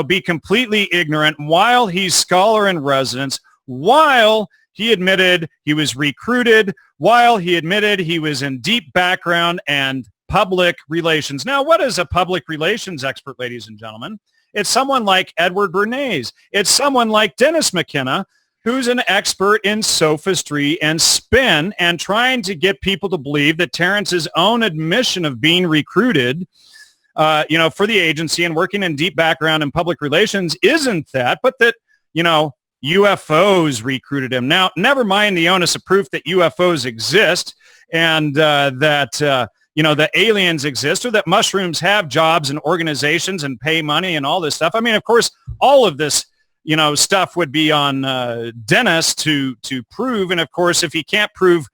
be completely ignorant while he's scholar in residence, while he admitted he was recruited, while he admitted he was in deep background and public relations. Now, what is a public relations expert, ladies and gentlemen? It's someone like Edward Bernays. It's someone like Dennis McKenna, who's an expert in sophistry and spin and trying to get people to believe that Terence's own admission of being recruited, for the agency and working in deep background and public relations isn't that, but that, UFOs recruited him. Now, never mind the onus of proof that UFOs exist and that the aliens exist or that mushrooms have jobs and organizations and pay money and all this stuff. I mean, of course, all of this stuff would be on Dennis to prove. And of course, if he can't prove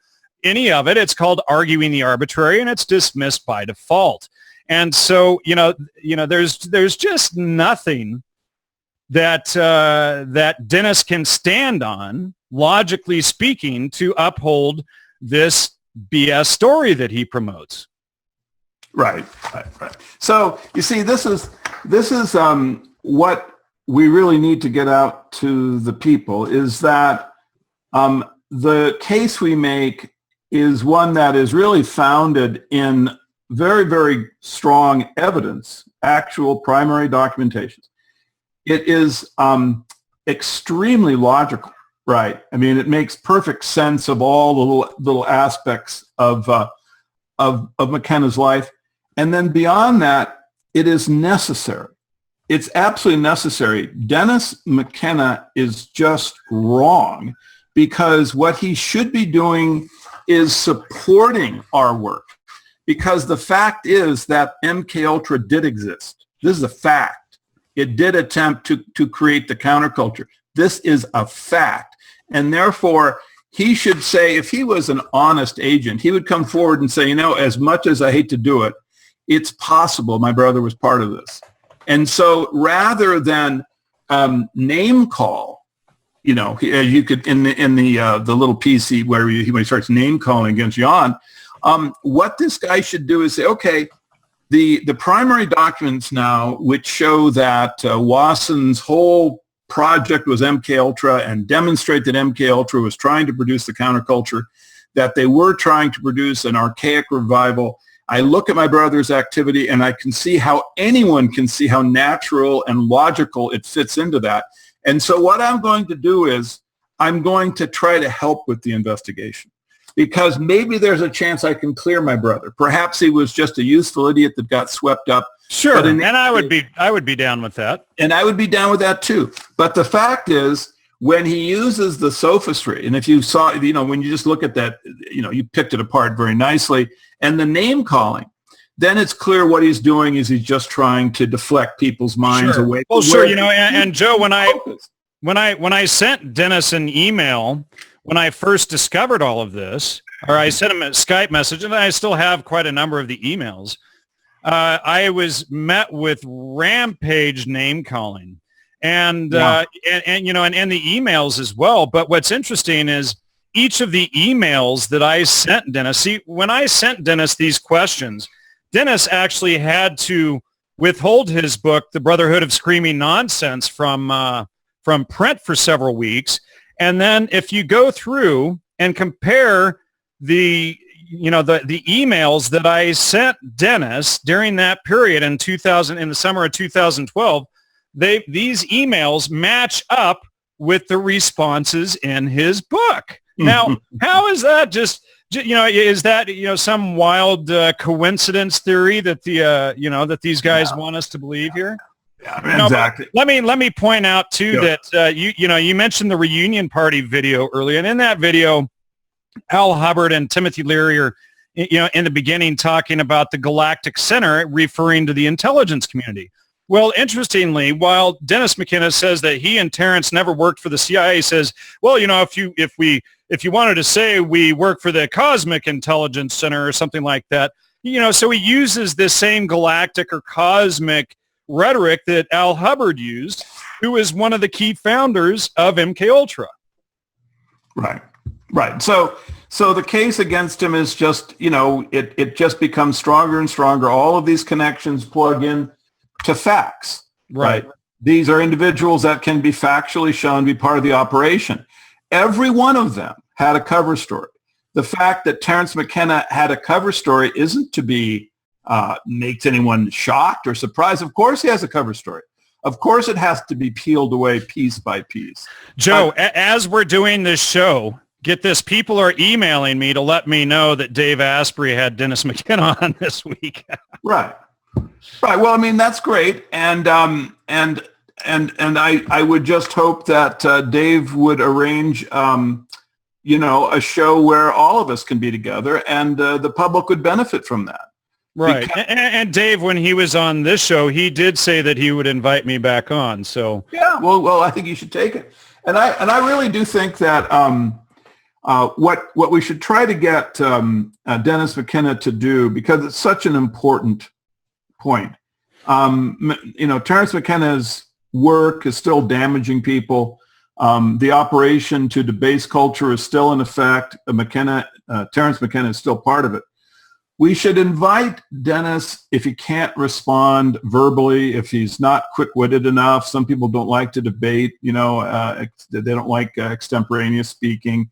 any of it, it's called arguing the arbitrary and it's dismissed by default. And so, there's just nothing that Dennis can stand on, logically speaking, to uphold this BS story that he promotes. Right. So you see, this is what we really need to get out to the people, is that the case we make is one that is really founded in very, very strong evidence, actual primary documentations. It is extremely logical, right? I mean, it makes perfect sense of all the little aspects of McKenna's life. And then beyond that, it is necessary. It's absolutely necessary. Dennis McKenna is just wrong, because what he should be doing is supporting our work. Because the fact is that MKUltra did exist. This is a fact. It did attempt to create the counterculture. This is a fact. And therefore, he should say, if he was an honest agent, he would come forward and say, as much as I hate to do it, it's possible my brother was part of this. And so rather than name call, you could in the little piece where he starts name calling against Jan, what this guy should do is say, okay, the primary documents now, which show that Wasson's whole project was MKUltra and demonstrate that MKUltra was trying to produce the counterculture, that they were trying to produce an archaic revival. I look at my brother's activity and I can see how anyone can see how natural and logical it fits into that. And so what I'm going to do is I'm going to try to help with the investigation, because maybe there's a chance I can clear my brother. Perhaps he was just a useful idiot that got swept up. Sure, and I would be down with that. And I would be down with that too. But the fact is, when he uses the sophistry, and if you saw, when you just look at that, you picked it apart very nicely, and the name calling, then it's clear what he's doing is he's just trying to deflect people's minds away. Well, sure, and Joe, when I sent Dennis an email when I first discovered all of this, or I sent him a Skype message, and I still have quite a number of the emails, I was met with rampage name calling. And the emails as well. But what's interesting is each of the emails that I sent Dennis, see, when I sent Dennis these questions, Dennis actually had to withhold his book, The Brotherhood of Screaming Nonsense, from print for several weeks. And then if you go through and compare the emails that I sent Dennis during that period in the summer of 2012, these emails match up with the responses in his book. Now, how is that is that some wild coincidence theory that that these guys want us to believe here? Yeah, exactly. Let me point out too that you mentioned the reunion party video earlier, and in that video, Al Hubbard and Timothy Leary are in the beginning talking about the Galactic Center, referring to the intelligence community. Well, interestingly, while Dennis McKenna says that he and Terence never worked for the CIA, says, well, if you wanted to say we work for the Cosmic Intelligence Center or something like that, so he uses this same galactic or cosmic rhetoric that Al Hubbard used, who is one of the key founders of MKUltra. Right. So the case against him is just, it just becomes stronger and stronger. All of these connections plug in to facts, right? These are individuals that can be factually shown to be part of the operation. Every one of them had a cover story. The fact that Terence McKenna had a cover story isn't to be makes anyone shocked or surprised. Of course he has a cover story. Of course it has to be peeled away piece by piece. Joe, as we're doing this show, get this, people are emailing me to let me know that Dave Asprey had Dennis McKenna on this week. Right. Well, I mean, that's great. And I would just hope that Dave would arrange, a show where all of us can be together and the public would benefit from that. Right. And Dave, when he was on this show, he did say that he would invite me back on. So yeah, well, I think you should take it. And I really do think that what we should try to get Dennis McKenna to do, because it's such an important point. Terence McKenna's work is still damaging people. The operation to debase culture is still in effect. Terence McKenna is still part of it. we should invite Dennis, if he can't respond verbally, if he's not quick-witted enough. Some people don't like to debate, they don't like extemporaneous speaking.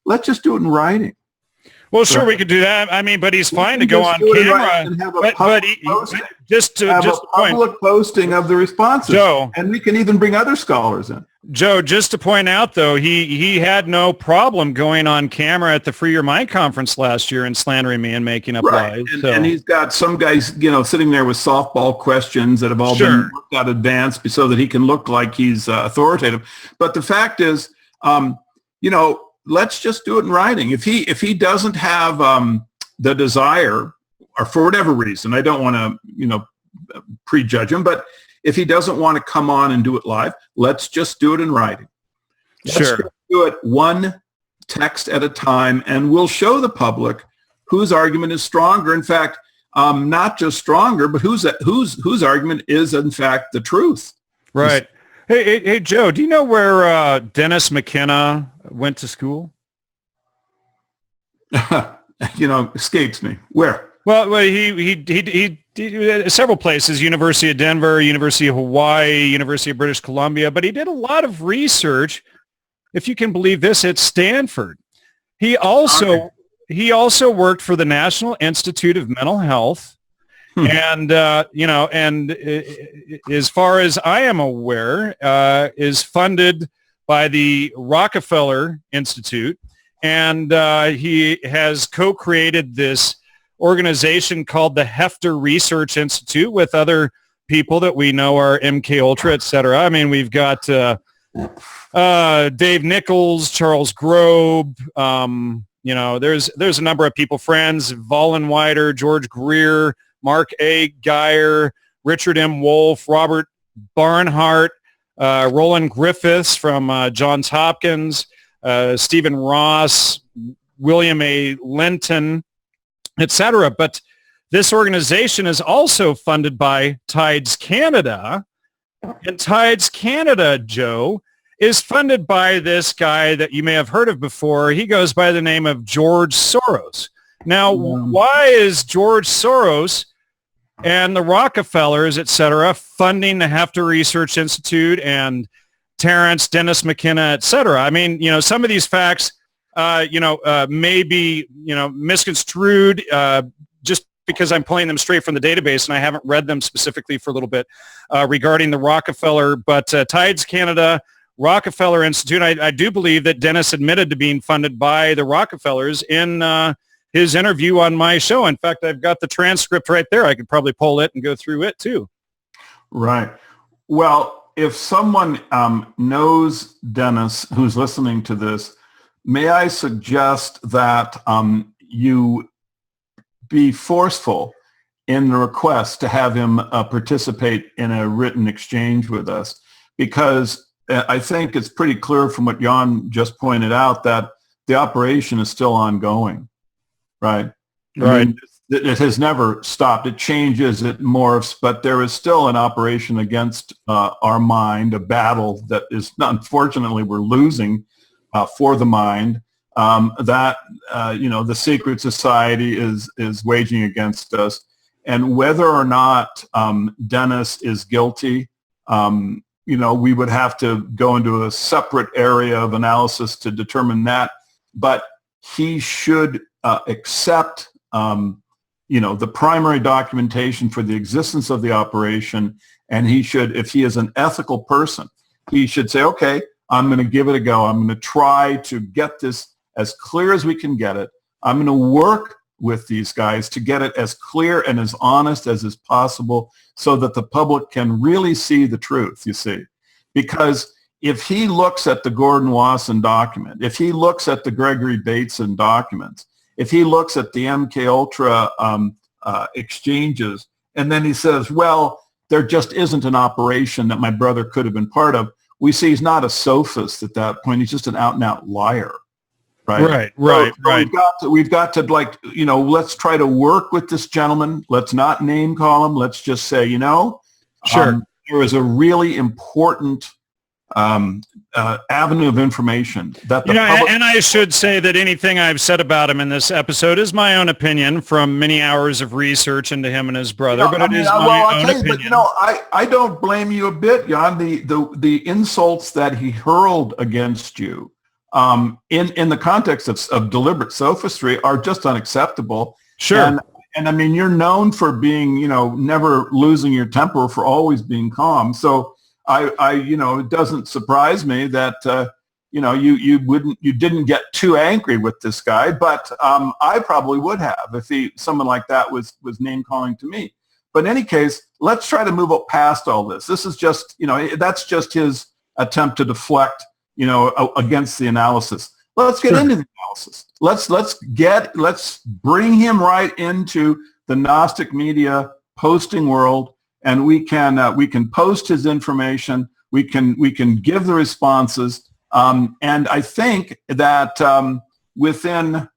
Let's just do it in writing. Well, sure, we could do that. I mean, but he's fine to go on camera. Just a public posting of the responses. Joe, and we can even bring other scholars in. Joe, just to point out, though, he had no problem going on camera at the Free Your Mind conference last year and slandering me and making up lies. And he's got some guys, sitting there with softball questions that have all been worked out advanced so that he can look like he's authoritative. But the fact is, let's just do it in writing. If he doesn't have the desire, or for whatever reason, I don't want to prejudge him, but if he doesn't want to come on and do it live, let's just do it in writing. Let's just do it one text at a time, and we'll show the public whose argument is stronger. In fact, not just stronger, but whose argument is in fact the truth. Right. Hey, Joe, do you know where Dennis McKenna went to school? Escapes me. Where? Well, he several places: University of Denver, University of Hawaii, University of British Columbia. But he did a lot of research, if you can believe this, at Stanford. He also worked for the National Institute of Mental Health. And, as far as I am aware, is funded by the Rockefeller Institute. And he has co-created this organization called the Hefter Research Institute with other people that we know are MK Ultra, et cetera. I mean, we've got Dave Nichols, Charles Grobe, there's a number of people, friends, Vollenweider, George Greer, Mark A. Geyer, Richard M. Wolfe, Robert Barnhart, Roland Griffiths from Johns Hopkins, Stephen Ross, William A. Linton, etc. But this organization is also funded by Tides Canada. And Tides Canada, Joe, is funded by this guy that you may have heard of before. He goes by the name of George Soros. Now, why is George Soros and the Rockefellers, et cetera, funding the Hefter Research Institute and Terence, Dennis McKenna, et cetera? I mean, some of these facts, may be, misconstrued just because I'm pulling them straight from the database and I haven't read them specifically for a little bit regarding the Rockefeller. But Tides Canada, Rockefeller Institute, I do believe that Dennis admitted to being funded by the Rockefellers in his interview on my show. In fact, I've got the transcript right there. I could probably pull it and go through it too. Right. Well, if someone knows Dennis who's listening to this, may I suggest that you be forceful in the request to have him participate in a written exchange with us, because I think it's pretty clear from what Jan just pointed out that the operation is still ongoing. Right. Right. I mean, it has never stopped. It changes, it morphs, but there is still an operation against our mind, a battle that is, unfortunately, we're losing for the mind. The secret society is waging against us. And whether or not Dennis is guilty, we would have to go into a separate area of analysis to determine that. But he should accept, the primary documentation for the existence of the operation, and he should, if he is an ethical person, he should say, okay, I'm going to give it a go. I'm going to try to get this as clear as we can get it. I'm going to work with these guys to get it as clear and as honest as is possible so that the public can really see the truth, you see. Because if he looks at the Gordon Wasson document, if he looks at the Gregory Bateson documents, if he looks at the MK Ultra exchanges, and then he says, well, there just isn't an operation that my brother could have been part of, we see he's not a sophist at that point. He's just an out-and-out liar. Right. We've got to let's try to work with this gentleman. Let's not name call him. Let's just say, sure. There is a really important avenue of information that the public. And I should say that anything I've said about him in this episode is my own opinion from many hours of research into him and his brother. But it is my own opinion. But I don't blame you a bit, Jan. The insults that he hurled against you, in the context of deliberate sophistry, are just unacceptable. Sure. And I mean, you're known for being, never losing your temper, for always being calm. So it doesn't surprise me that, you didn't get too angry with this guy, but I probably would have if someone like that was name calling to me. But in any case, let's try to move past all this. This is just, that's just his attempt to deflect, against the analysis. Let's get into the analysis. Let's bring him right into the Gnostic media posting world, and we can post his information. We can give the responses, and I think that within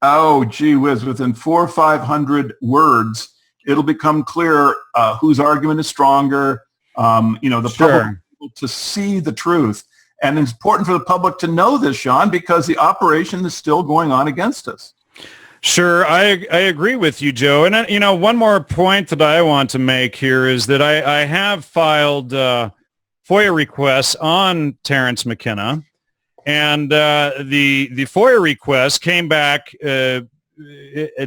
400 or 500 words, it'll become clear whose argument is stronger. The public will to see the truth. And it's important for the public to know this, Sean, because the operation is still going on against us. Sure, I agree with you, Joe. And, one more point that I want to make here is that I have filed FOIA requests on Terence McKenna. And the FOIA request came back a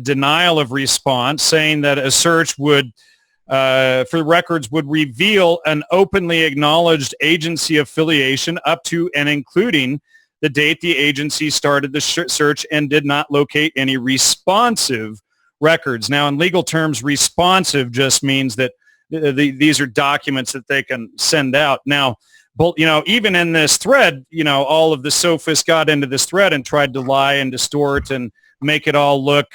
denial of response, saying that a search for records would reveal an openly acknowledged agency affiliation up to and including the date the agency started the search and did not locate any responsive records. Now, in legal terms, responsive just means that these are documents that they can send out. Now, even in this thread, all of the sophists got into this thread and tried to lie and distort and make it all look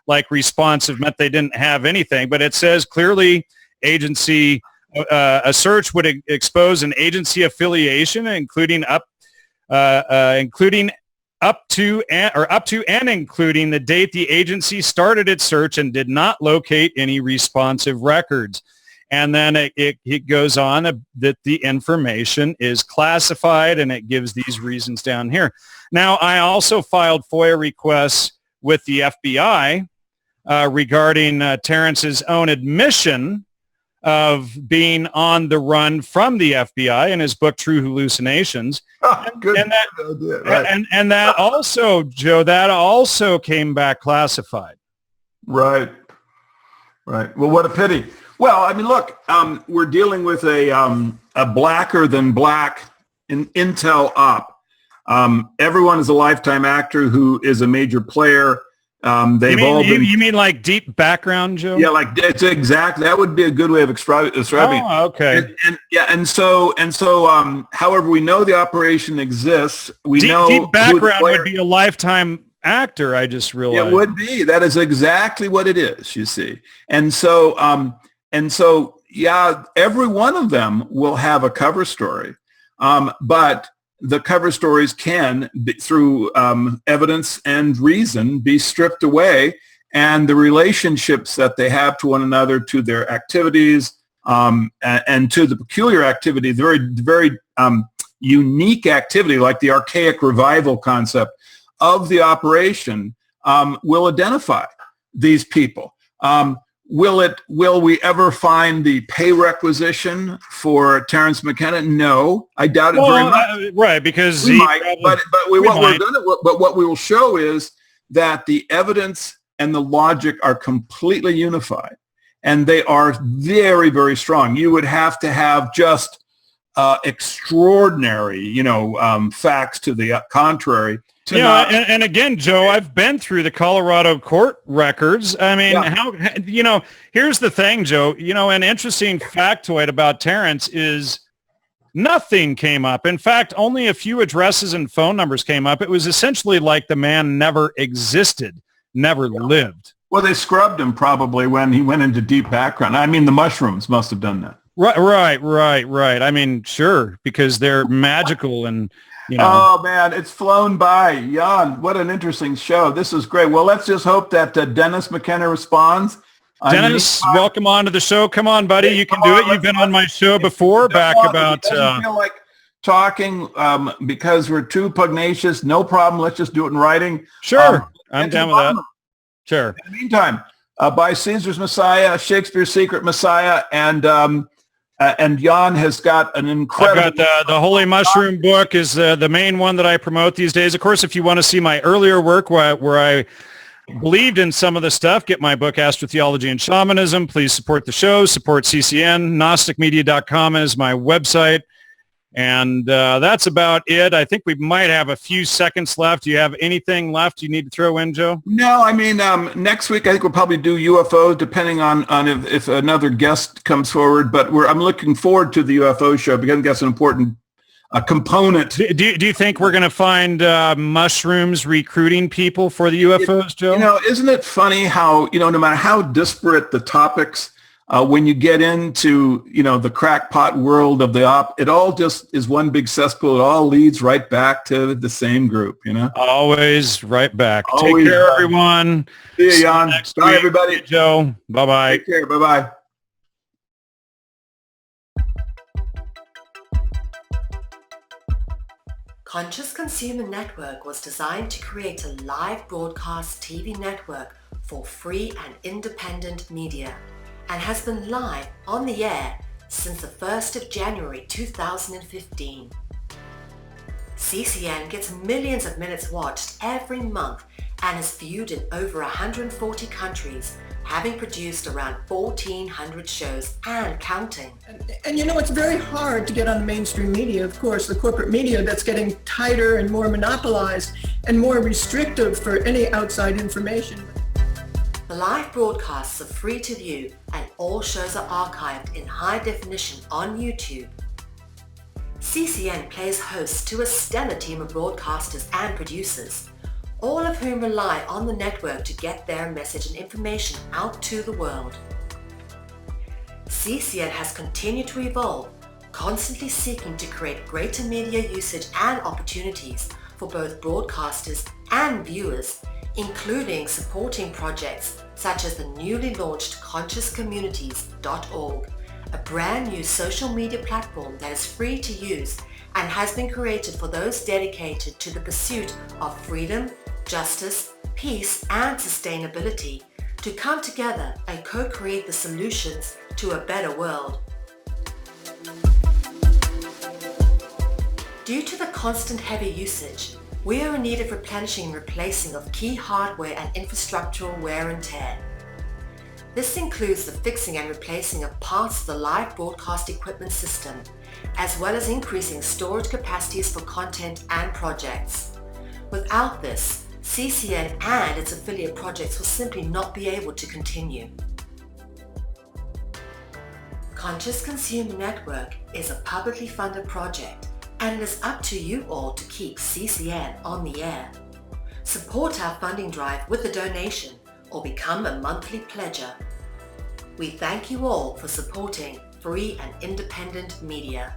like responsive meant they didn't have anything. But it says clearly agency, a search would expose an agency affiliation, including up to and including the date the agency started its search and did not locate any responsive records. And then it goes on that the information is classified, and it gives these reasons down here. Now, I also filed FOIA requests with the FBI regarding Terence's own admission of being on the run from the FBI in his book, True Hallucinations. Oh, good. And that also, Joe, that also came back classified. Right. Well, what a pity. Well, I mean, look, we're dealing with a blacker than black intel op. Everyone is a lifetime actor who is a major player. You mean like deep background, Joe? Yeah, like it's exact. That would be a good way of describing. Oh, okay. And so, however, we know the operation exists. Deep background would be a lifetime actor. I just realized it would be. That is exactly what it is. You see, and so, yeah, every one of them will have a cover story, but the cover stories can, through evidence and reason, be stripped away, and the relationships that they have to one another, to their activities, and to the peculiar activity, the very, very unique activity, like the archaic revival concept of the operation, will identify these people. Will we ever find the pay requisition for Terence McKenna? No, I doubt it very much. Right, because we might, but what we will show is that the evidence and the logic are completely unified, and they are very, very strong. You would have to have just extraordinary, facts to the contrary. And again, Joe, I've been through the Colorado court records. I mean, here's the thing, Joe, an interesting factoid about Terence is nothing came up. In fact, only a few addresses and phone numbers came up. It was essentially like the man never existed, never lived. Well, they scrubbed him probably when he went into deep background. I mean, the mushrooms must have done that. Right. I mean, sure, because they're magical and, Oh, man, it's flown by. Jan, what an interesting show. This is great. Well, let's just hope that Dennis McKenna responds. Dennis, welcome on to the show. Come on, buddy. You can do it. You've been on my show before, back about... It doesn't feel like talking because we're too pugnacious. No problem. Let's just do it in writing. Sure. I'm down with that. Sure. In the meantime, by Caesar's Messiah, Shakespeare's Secret Messiah, and Jan has got an incredible... I've got the Holy Mushroom book is the main one that I promote these days. Of course, if you want to see my earlier work where I believed in some of the stuff, get my book Astrotheology and Shamanism. Please support the show, support CCN. Gnosticmedia.com is my website. And that's about it. I think we might have a few seconds left. Do you have anything left you need to throw in, Joe? No, I mean, next week I think we'll probably do UFOs, depending on if another guest comes forward. But I'm looking forward to the UFO show because I think that's an important component. Do you think we're going to find mushrooms recruiting people for the UFOs, Joe? Isn't it funny how, no matter how disparate the topics, when you get into, the crackpot world of it all just is one big cesspool. It all leads right back to the same group, Always right back. Always Take care, back. Everyone. See you, Jan. Bye, everybody. Hey, Joe. Bye-bye. Take care. Bye-bye. Conscious Consumer Network was designed to create a live broadcast TV network for free and independent media, and has been live on the air since the 1st of January 2015. CCN gets millions of minutes watched every month and is viewed in over 140 countries, having produced around 1,400 shows and counting. And it's very hard to get on the mainstream media, of course, the corporate media that's getting tighter and more monopolized and more restrictive for any outside information. The live broadcasts are free to view and all shows are archived in high definition on YouTube. CCN plays host to a stellar team of broadcasters and producers, all of whom rely on the network to get their message and information out to the world. CCN has continued to evolve, constantly seeking to create greater media usage and opportunities for both broadcasters and viewers, including supporting projects such as the newly launched consciouscommunities.org, a brand new social media platform that is free to use and has been created for those dedicated to the pursuit of freedom, justice, peace, and sustainability to come together and co-create the solutions to a better world. Due to the constant heavy usage, we are in need of replenishing and replacing of key hardware and infrastructural wear and tear. This includes the fixing and replacing of parts of the live broadcast equipment system, as well as increasing storage capacities for content and projects. Without this, CCN and its affiliate projects will simply not be able to continue. Conscious Consumer Network is a publicly funded project, and it is up to you all to keep CCN on the air. Support our funding drive with a donation or become a monthly pledger. We thank you all for supporting free and independent media.